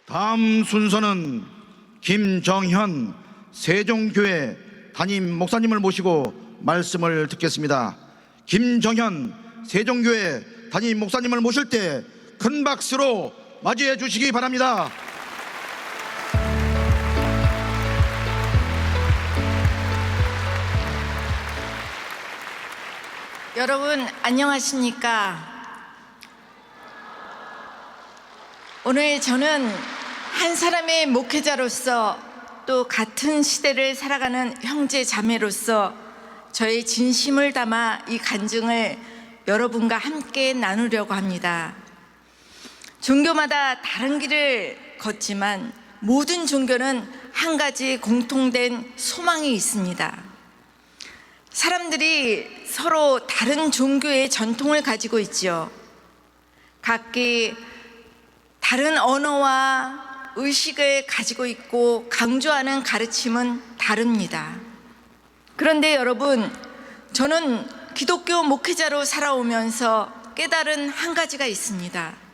다음 순서는 김정현 세종교회 담임 목사님을 모시고 말씀을 듣겠습니다. 김정현 세종교회 담임 목사님을 모실 때 큰 박수로 맞이해 주시기 바랍니다. 여러분 안녕하십니까? 오늘 저는 한 사람의 목회자로서 또 같은 시대를 살아가는 형제 자매로서 저의 진심을 담아 이 간증을 여러분과 함께 나누려고 합니다. 종교마다 다른 길을 걷지만 모든 종교는 한 가지 공통된 소망이 있습니다. 사람들이 서로 다른 종교의 전통을 가지고 있죠. 각기 다른 언어와 의식을 가지고 있고 강조하는 가르침은 다릅니다. 그런데 여러분, 저는 기독교 목회자로 살아오면서 깨달은 한 가지가 있습니다.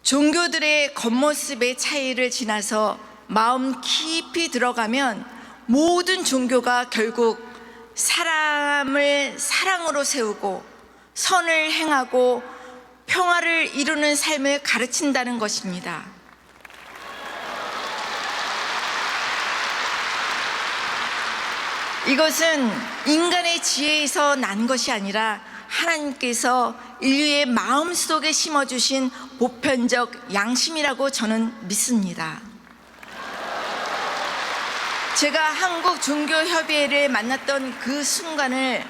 종교들의 겉모습의 차이를 지나서 마음 깊이 들어가면 모든 종교가 결국 사람을 사랑으로 세우고 선을 행하고 평화를 이루는 삶을 가르친다는 것입니다. 이것은 인간의 지혜에서 난 것이 아니라 하나님께서 인류의 마음속에 심어주신 보편적 양심이라고 저는 믿습니다. 제가 한국종교협의회를 만났던 그 순간을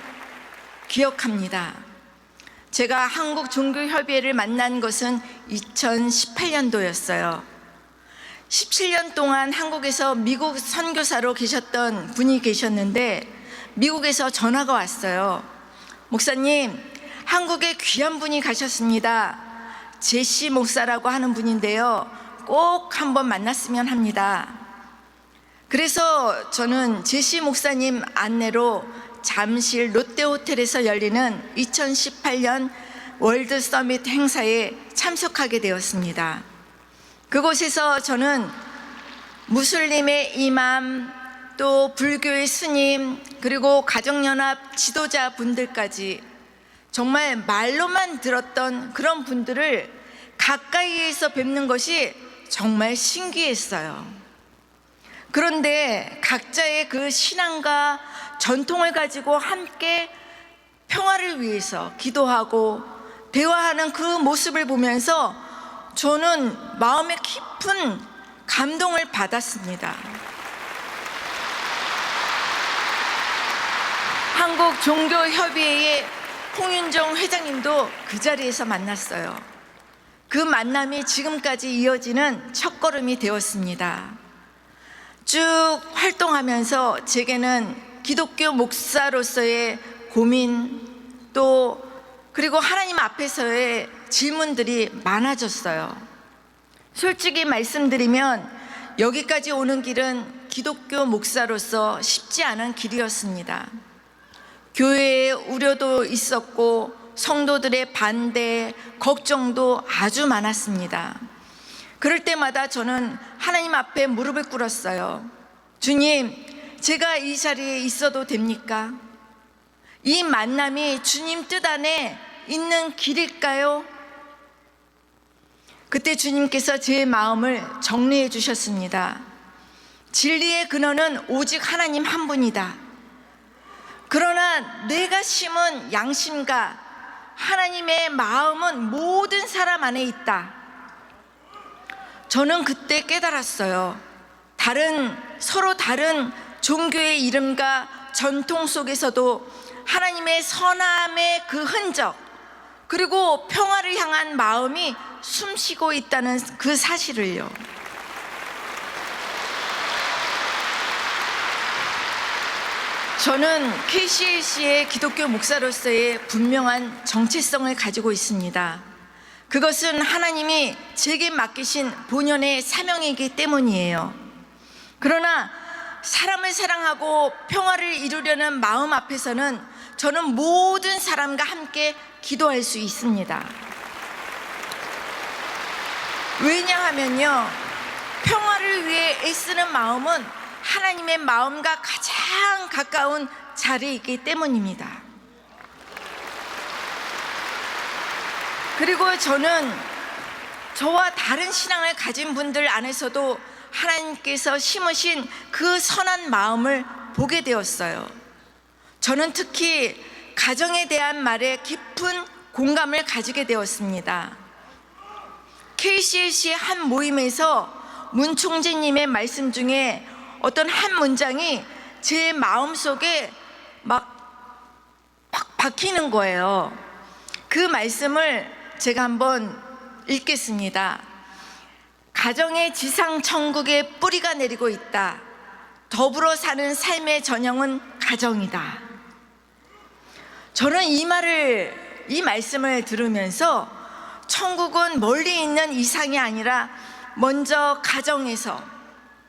기억합니다. 제가 한국종교협의회를 만난 것은 2018년도였어요. 17년 동안 한국에서 미국 선교사로 계셨던 분이 계셨는데 미국에서 전화가 왔어요. 목사님, 한국에 귀한 분이 가셨습니다. 제시 목사라고 하는 분인데요, 꼭 한번 만났으면 합니다. 그래서 저는 제시 목사님 안내로 잠실 롯데호텔에서 열리는 2018년 월드 서밋 행사에 참석하게 되었습니다. 그곳에서 저는 무슬림의 이맘, 또 불교의 스님, 그리고 가정연합 지도자분들까지 정말 말로만 들었던 그런 분들을 가까이에서 뵙는 것이 정말 신기했어요. 그런데 각자의 그 신앙과 전통을 가지고 함께 평화를 위해서 기도하고 대화하는 그 모습을 보면서 저는 마음에 깊은 감동을 받았습니다. 한국종교협의회의 홍윤정 회장님도 그 자리에서 만났어요. 그 만남이 지금까지 이어지는 첫걸음이 되었습니다. 쭉 활동하면서 제게는 기독교 목사로서의 고민, 또 그리고 하나님 앞에서의 질문들이 많아졌어요. 솔직히 말씀드리면 여기까지 오는 길은 기독교 목사로서 쉽지 않은 길이었습니다. 교회의 우려도 있었고 성도들의 반대, 걱정도 아주 많았습니다. 그럴 때마다 저는 하나님 앞에 무릎을 꿇었어요. 주님, 제가 이 자리에 있어도 됩니까? 이 만남이 주님 뜻 안에 있는 길일까요? 그때 주님께서 제 마음을 정리해 주셨습니다. 진리의 근원은 오직 하나님 한 분이다. 그러나 내가 심은 양심과 하나님의 마음은 모든 사람 안에 있다. 저는 그때 깨달았어요. 서로 다른 종교의 이름과 전통 속에서도 하나님의 선함의 그 흔적, 그리고 평화를 향한 마음이 숨쉬고 있다는 그 사실을요. 저는 KCLC의 기독교 목사로서의 분명한 정체성을 가지고 있습니다. 그것은 하나님이 제게 맡기신 본연의 사명이기 때문이에요. 그러나 사람을 사랑하고 평화를 이루려는 마음 앞에서는 저는 모든 사람과 함께 기도할 수 있습니다. 왜냐하면요, 평화를 위해 애쓰는 마음은 하나님의 마음과 가장 가까운 자리에 있기 때문입니다. 그리고 저는 저와 다른 신앙을 가진 분들 안에서도 하나님께서 심으신 그 선한 마음을 보게 되었어요. 저는 특히 가정에 대한 말에 깊은 공감을 가지게 되었습니다. KCLC의 한 모임에서 문 총재님의 말씀 중에 어떤 한 문장이 제 마음속에 막 박히는 거예요. 그 말씀을 제가 한번 읽겠습니다. 가정의 지상 천국에 뿌리가 내리고 있다. 더불어 사는 삶의 전형은 가정이다. 저는 이 말씀을 들으면서 천국은 멀리 있는 이상이 아니라 먼저 가정에서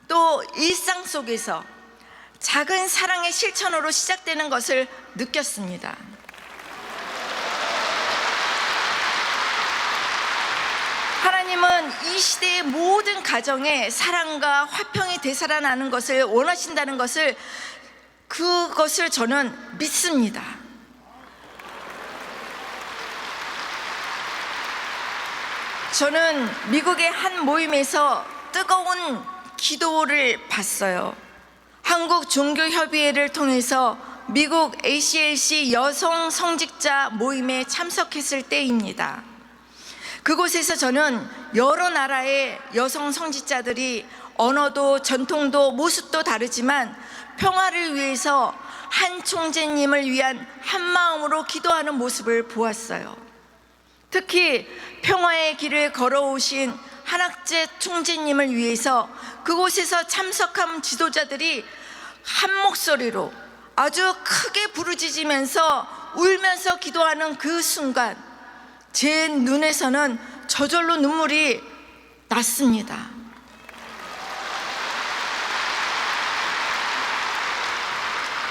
또 일상 속에서 작은 사랑의 실천으로 시작되는 것을 느꼈습니다. 하나님은 이 시대의 모든 가정에 사랑과 화평이 되살아나는 것을 원하신다는 그것을 저는 믿습니다. 저는 미국의 한 모임에서 뜨거운 기도를 봤어요. 한국종교협의회를 통해서 미국 ACLC 여성 성직자 모임에 참석했을 때입니다. 그곳에서 저는 여러 나라의 여성 성직자들이 언어도 전통도 모습도 다르지만 평화를 위해서 한 총재님을 위한 한 마음으로 기도하는 모습을 보았어요. 특히 평화의 길을 걸어오신 한학재 총재님을 위해서 그곳에서 참석한 지도자들이 한 목소리로 아주 크게 부르짖으면서 울면서 기도하는 그 순간 제 눈에서는 저절로 눈물이 났습니다.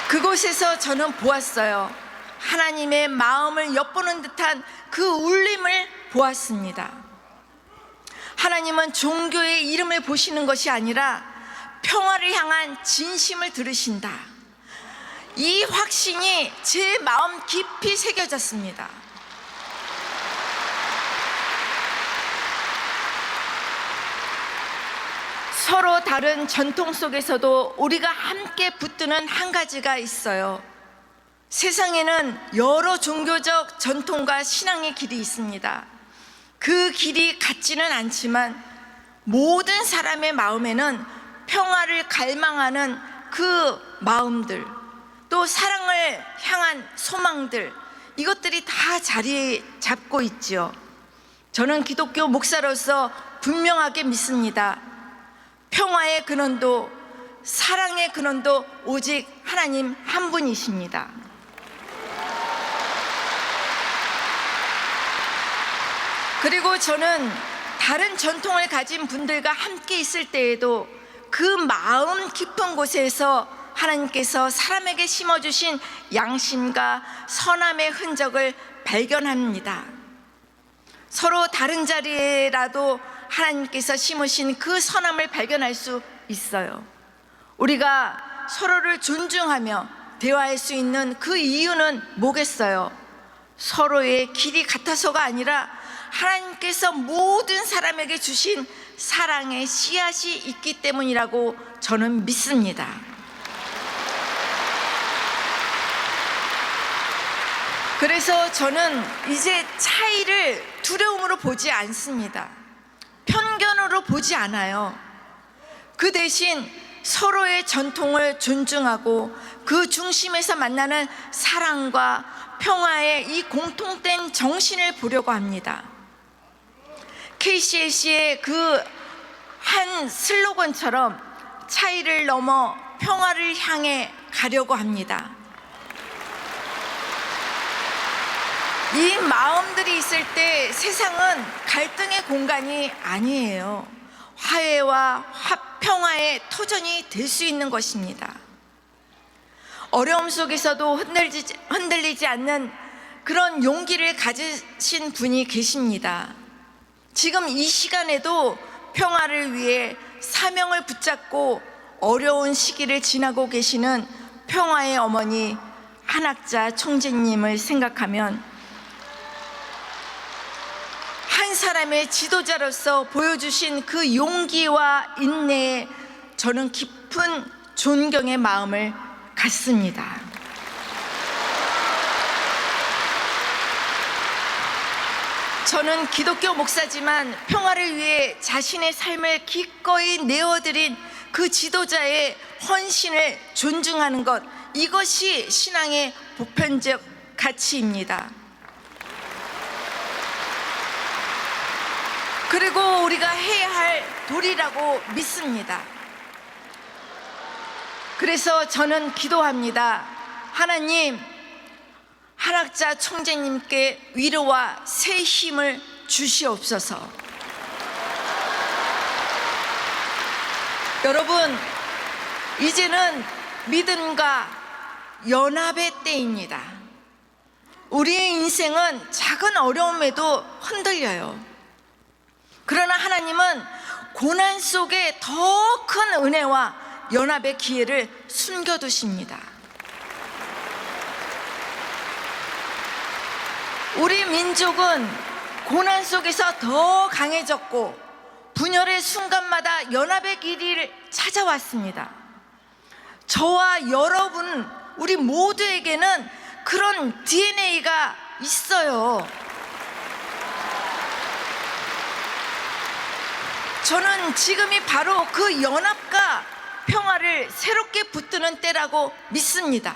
그곳에서 저는 보았어요. 하나님의 마음을 엿보는 듯한 그 울림을 보았습니다. 하나님은 종교의 이름을 보시는 것이 아니라 평화를 향한 진심을 들으신다. 이 확신이 제 마음 깊이 새겨졌습니다. 서로 다른 전통 속에서도 우리가 함께 붙드는 한 가지가 있어요. 세상에는 여러 종교적 전통과 신앙의 길이 있습니다. 그 길이 같지는 않지만 모든 사람의 마음에는 평화를 갈망하는 그 마음들, 또 사랑을 향한 소망들, 이것들이 다 자리 잡고 있지요. 저는 기독교 목사로서 분명하게 믿습니다. 평화의 근원도 사랑의 근원도 오직 하나님 한 분이십니다. 그리고 저는 다른 전통을 가진 분들과 함께 있을 때에도 그 마음 깊은 곳에서 하나님께서 사람에게 심어주신 양심과 선함의 흔적을 발견합니다. 서로 다른 자리에라도 하나님께서 심으신 그 선함을 발견할 수 있어요. 우리가 서로를 존중하며 대화할 수 있는 그 이유는 뭐겠어요? 서로의 길이 같아서가 아니라 하나님께서 모든 사람에게 주신 사랑의 씨앗이 있기 때문이라고 저는 믿습니다. 그래서 저는 이제 차이를 두려움으로 보지 않습니다. 편견으로 보지 않아요. 그 대신 서로의 전통을 존중하고 그 중심에서 만나는 사랑과 평화의 이 공통된 정신을 보려고 합니다. KCLC의 그 한 슬로건처럼 차이를 넘어 평화를 향해 가려고 합니다. 이 마음들이 있을 때 세상은 갈등의 공간이 아니에요. 화해와 평화의 터전이 될 수 있는 것입니다. 어려움 속에서도 흔들리지 않는 그런 용기를 가지신 분이 계십니다. 지금 이 시간에도 평화를 위해 사명을 붙잡고 어려운 시기를 지나고 계시는 평화의 어머니 한학자 총재님을 생각하면 한 사람의 지도자로서 보여주신 그 용기와 인내에 저는 깊은 존경의 마음을 갖습니다. 저는 기독교 목사지만 평화를 위해 자신의 삶을 기꺼이 내어드린 그 지도자의 헌신을 존중하는 것, 이것이 신앙의 보편적 가치입니다. 그리고 우리가 해야 할 도리라고 믿습니다. 그래서 저는 기도합니다. 하나님, 한학자 총재님께 위로와 새 힘을 주시옵소서. 여러분, 이제는 믿음과 연합의 때입니다. 우리의 인생은 작은 어려움에도 흔들려요. 그러나 하나님은 고난 속에 더 큰 은혜와 연합의 기회를 숨겨두십니다. 우리 민족은 고난 속에서 더 강해졌고 분열의 순간마다 연합의 길이를 찾아왔습니다. 저와 여러분, 우리 모두에게는 그런 DNA가 있어요. 저는 지금이 바로 그 연합과 평화를 새롭게 붙드는 때라고 믿습니다.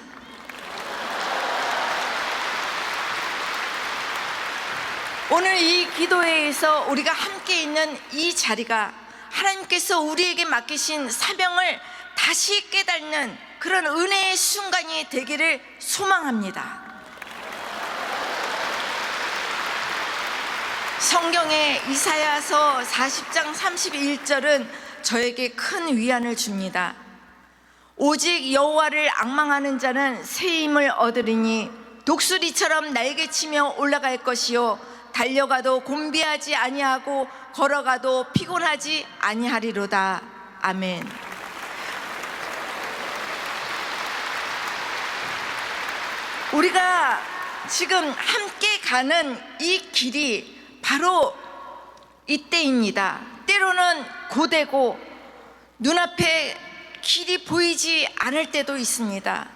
오늘 이 기도회에서 우리가 함께 있는 이 자리가 하나님께서 우리에게 맡기신 사명을 다시 깨닫는 그런 은혜의 순간이 되기를 소망합니다. 성경의 이사야서 40장 31절은 저에게 큰 위안을 줍니다. 오직 여호와를 앙망하는 자는 새 힘을 얻으리니 독수리처럼 날개치며 올라갈 것이요 달려가도 곤비하지 아니하고 걸어가도 피곤하지 아니하리로다. 아멘. 우리가 지금 함께 가는 이 길이 바로 이때입니다. 때로는 고되고 눈앞에 길이 보이지 않을 때도 있습니다.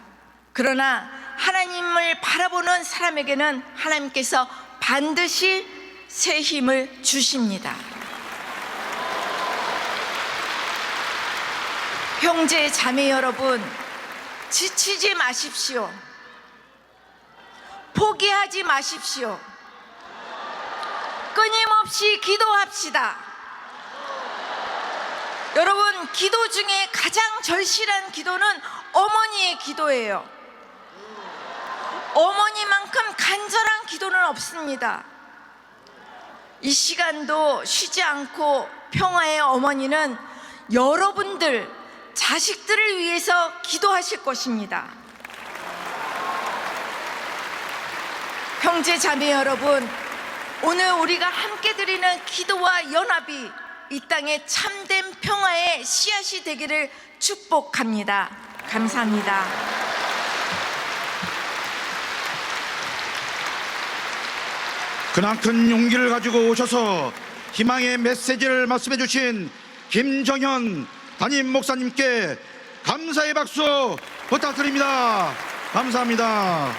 그러나 하나님을 바라보는 사람에게는 하나님께서 반드시 새 힘을 주십니다. 형제 자매 여러분, 지치지 마십시오. 포기하지 마십시오. 끊임없이 기도합시다. 여러분, 기도 중에 가장 절실한 기도는 어머니의 기도예요. 어머니만큼 간절한 기도는 없습니다. 이 시간도 쉬지 않고 평화의 어머니는 여러분들 자식들을 위해서 기도하실 것입니다. 형제 자매 여러분, 오늘 우리가 함께 드리는 기도와 연합이 이 땅에 참된 평화의 씨앗이 되기를 축복합니다. 감사합니다. 그나큰 용기를 가지고 오셔서 희망의 메시지를 말씀해 주신 김정현 담임 목사님께 감사의 박수 부탁드립니다. 감사합니다.